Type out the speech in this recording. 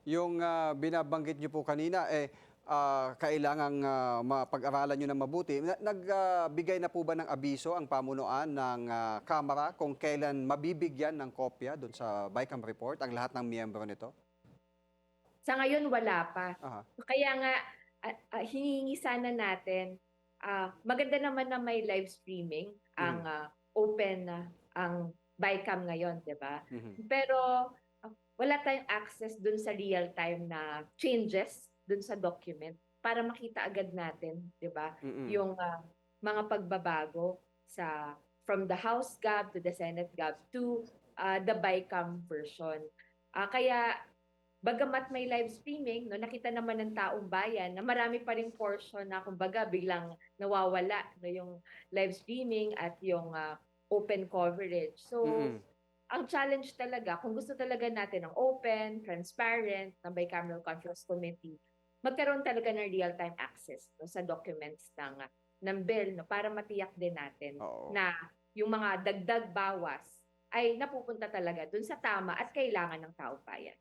Yung binabanggit niyo po kanina, kailangang mapag-aralan niyo ng mabuti. Nagbigay na po ba ng abiso ang pamunuan ng Kamara kung kailan mabibigyan ng kopya doon sa BICAM report ang lahat ng miyembro nito? Sa ngayon, wala pa. Aha. Kaya nga, hinihingi sana natin, maganda naman na may live streaming ang Mhm. open ang BICAM ngayon, di ba? Mhm. Pero wala tayong access dun sa real time na changes dun sa document para makita agad natin, di ba? Mm. Yung mga pagbabago sa from the House Gov to the Senate Gov to the BICAM version. Kaya bagamat may live streaming, no, nakita naman ng taong bayan na marami pa ring portion na kumbaga biglang nawawala no, yung live streaming at yung open coverage. So, Mm. ang challenge talaga, kung gusto talaga natin ng open, transparent, ng bicameral conference committee, magkaroon talaga ng real-time access no, sa documents ng bill no, para matiyak din natin Oo. na yung mga dagdag bawas ay napupunta talaga dun sa tama at kailangan ng taong bayan.